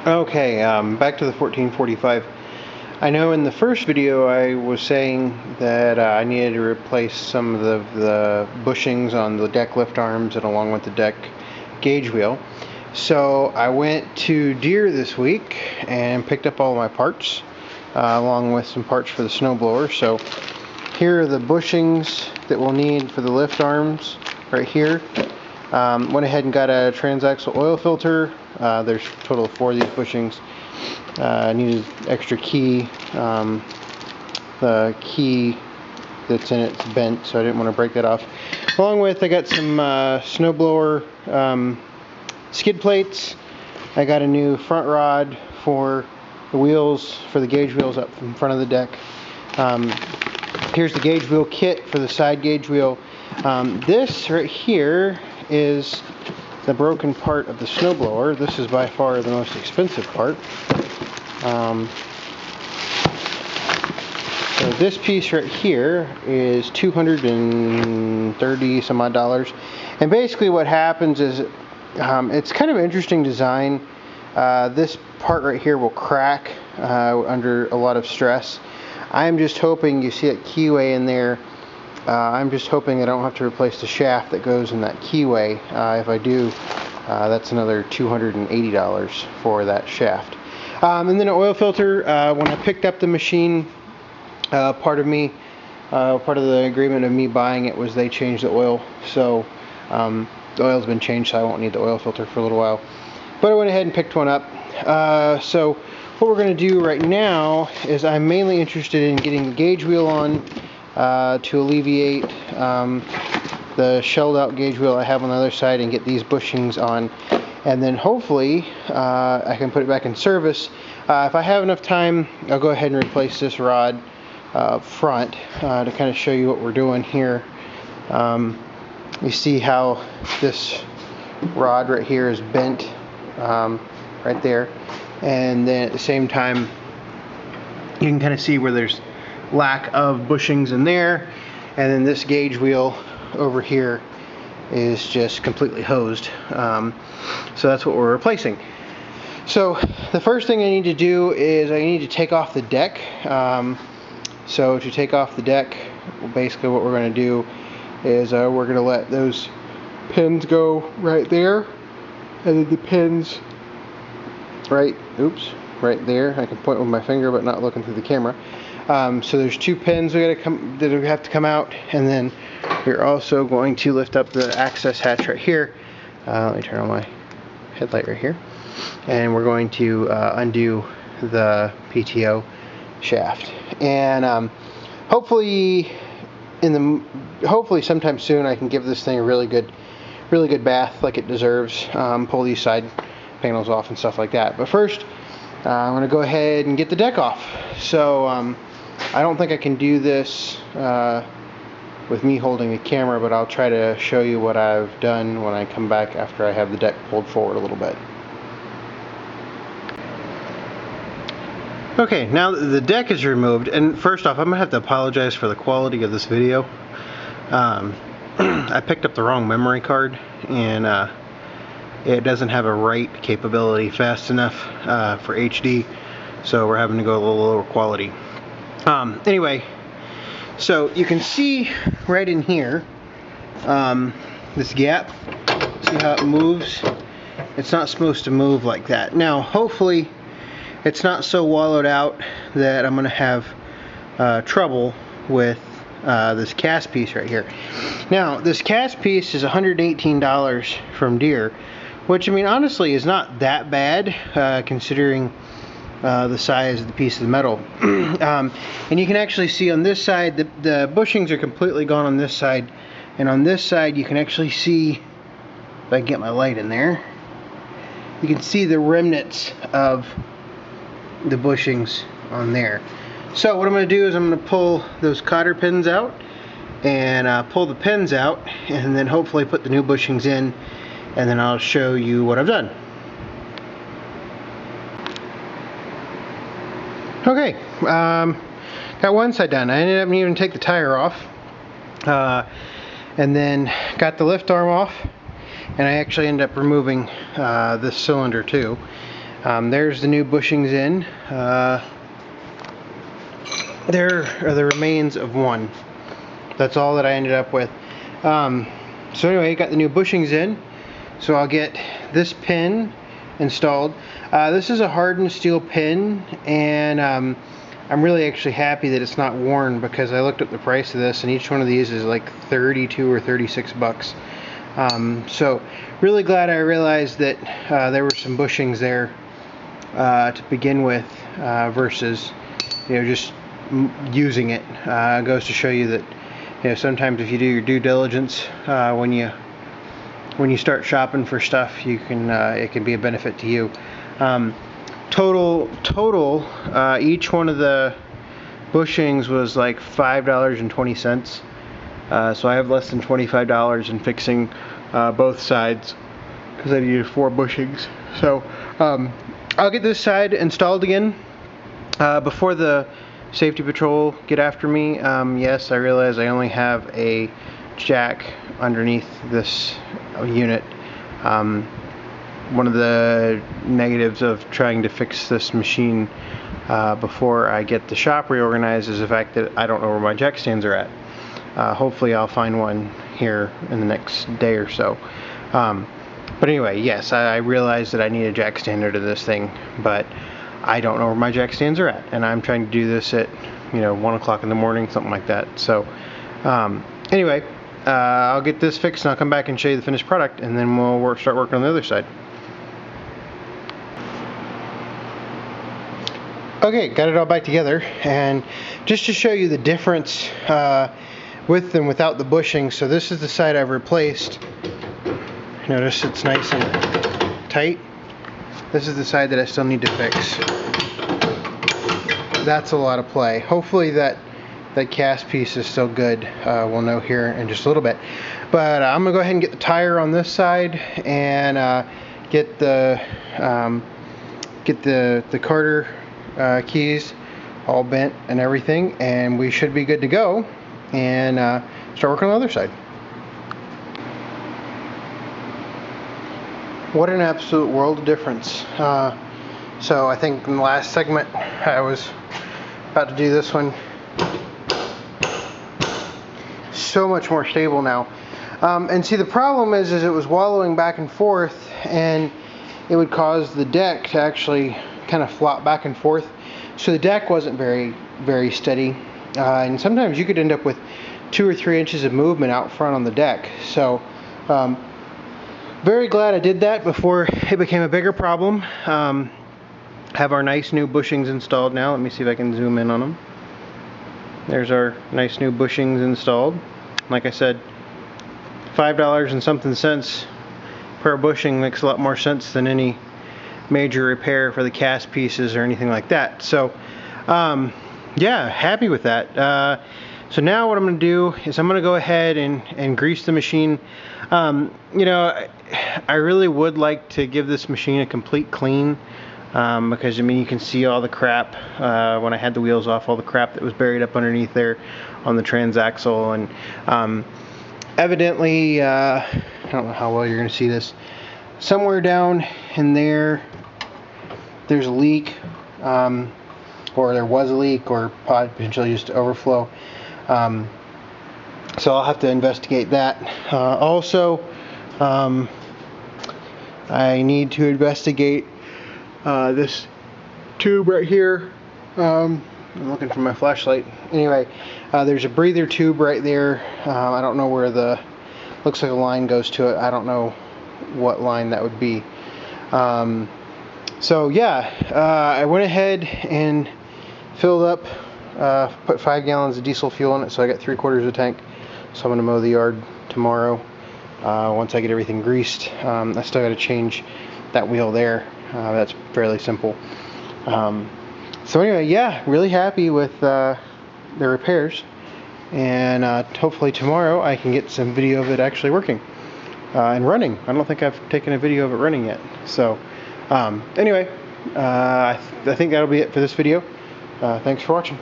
Okay, back to the 1445. I know in the first video I was saying that I needed to replace some of the bushings on the deck lift arms and along with the deck gauge wheel. So I went to Deere this week and picked up all my parts along with some parts for the snowblower. So here are the bushings that we'll need for the lift arms right here. Went ahead and got a transaxle oil filter. There's a total of 4 of these bushings. I needed extra key. The key that's in it's bent, so I didn't want to break that off. Along with, I got some snowblower skid plates. I got a new front rod for the wheels, for the gauge wheels up in front of the deck. Here's the gauge wheel kit for the side gauge wheel. This right here is the broken part of the snowblower. This is by far the most expensive part. So this piece right here is $230 some odd. And basically what happens is it's kind of an interesting design. This part right here will crack under a lot of stress. I'm just hoping, you see that keyway in there, I'm just hoping I don't have to replace the shaft that goes in that keyway. If I do, that's another $280 for that shaft. And then an oil filter. When I picked up the machine, part of the agreement of me buying it was they changed the oil. So the oil's been changed, so I won't need the oil filter for a little while. But I went ahead and picked one up. So what we're going to do right now is I'm mainly interested in getting the gauge wheel on to alleviate the shelled out gauge wheel I have on the other side and get these bushings on. And then hopefully I can put it back in service. If I have enough time, I'll go ahead and replace this rod front to kind of show you what we're doing here. You see how this rod right here is bent right there, and then at the same time you can kind of see where there's lack of bushings in there, and then this gauge wheel over here is just completely hosed. So that's what we're replacing. So the first thing I need to do is I need to take off the deck. So to take off the deck, basically what we're going to do is we're going to let those pins go right there, and then the pins right there. I can point with my finger but not looking through the camera. So there's 2 pins that have to come out, and then we're also going to lift up the access hatch right here. Let me turn on my headlight right here, and we're going to undo the PTO shaft. And hopefully sometime soon I can give this thing a really good bath like it deserves. Pull these side panels off and stuff like that. But first, I'm going to go ahead and get the deck off. So I don't think I can do this with me holding the camera, but I'll try to show you what I've done when I come back after I have the deck pulled forward a little bit. Okay, now that the deck is removed, and first off, I'm going to have to apologize for the quality of this video. I picked up the wrong memory card, and it doesn't have a write capability fast enough for HD, so we're having to go a little lower quality. Anyway, so you can see right in here this gap. See how it moves? It's not supposed to move like that. Now hopefully it's not so wallowed out that I'm going to have trouble with this cast piece right here. Now this cast piece is $118 from Deere, which I mean honestly is not that bad considering the size of the piece of metal. And you can actually see on this side the bushings are completely gone on this side, and on this side you can actually see, if I can get my light in there, you can see the remnants of the bushings on there. So what I'm going to do is I'm going to pull those cotter pins out and pull the pins out, and then hopefully put the new bushings in, and then I'll show you what I've done. Okay, got one side done. I ended up needing to take the tire off, and then got the lift arm off, and I actually ended up removing this cylinder too. There's the new bushings in. There are the remains of one. That's all that I ended up with. So anyway, got the new bushings in. So I'll get this pin installed. This is a hardened steel pin, and I'm really actually happy that it's not worn, because I looked up the price of this and each one of these is like 32 or 36 bucks. So really glad I realized that there were some bushings there to begin with, versus just using it. Goes to show you that sometimes if you do your due diligence when you start shopping for stuff, you can it can be a benefit to you. Total each one of the bushings was like $5.20. So I have less than $25 in fixing both sides, because I needed 4 bushings. So I'll get this side installed again before the safety patrol get after me. Yes, I realize I only have a jack underneath this unit. One of the negatives of trying to fix this machine before I get the shop reorganized is the fact that I don't know where my jack stands are at. Hopefully I'll find one here in the next day or so. But anyway, yes, I realize that I need a jack stand to this thing, but I don't know where my jack stands are at, and I'm trying to do this at 1 o'clock in the morning, something like that. So anyway, I'll get this fixed and I'll come back and show you the finished product, and then we'll start working on the other side. Okay, got it all back together, and just to show you the difference with and without the bushing. So this is the side I've replaced. Notice it's nice and tight. This is the side that I still need to fix. That's a lot of play. Hopefully that cast piece is still good. We'll know here in just a little bit. But I'm gonna go ahead and get the tire on this side, and get the Carter keys all bent and everything, and we should be good to go, and start working on the other side. What an absolute world of difference. So I think in the last segment I was about to do this one. So much more stable now. And see, the problem is it was wallowing back and forth, and it would cause the deck to actually kind of flop back and forth. So the deck wasn't very steady, and sometimes you could end up with 2 or 3 inches of movement out front on the deck. So very glad I did that before it became a bigger problem. Have our nice new bushings installed now. Let me see if I can zoom in on them. There's our nice new bushings installed. Like I said, $5 and something cents per bushing makes a lot more sense than any major repair for the cast pieces or anything like that. So yeah, happy with that. So now what I'm going to do is I'm going to go ahead and grease the machine. I really would like to give this machine a complete clean, because you can see all the crap when I had the wheels off, all the crap that was buried up underneath there on the transaxle, and evidently I don't know how well you're going to see this. Somewhere down in there's a leak, or there was a leak, or potentially just overflow. So I'll have to investigate that. Also, I need to investigate this tube right here. I'm looking for my flashlight. Anyway, there's a breather tube right there. I don't know where looks like a line goes to it. I don't know what line that would be. So yeah, I went ahead and filled up, put 5 gallons of diesel fuel in it, so I got 3/4 of a tank. So I'm going to mow the yard tomorrow once I get everything greased. I still got to change that wheel there. That's fairly simple. So anyway, yeah, really happy with the repairs, and hopefully tomorrow I can get some video of it actually working and running. I don't think I've taken a video of it running yet. So anyway, I think that'll be it for this video. Thanks for watching.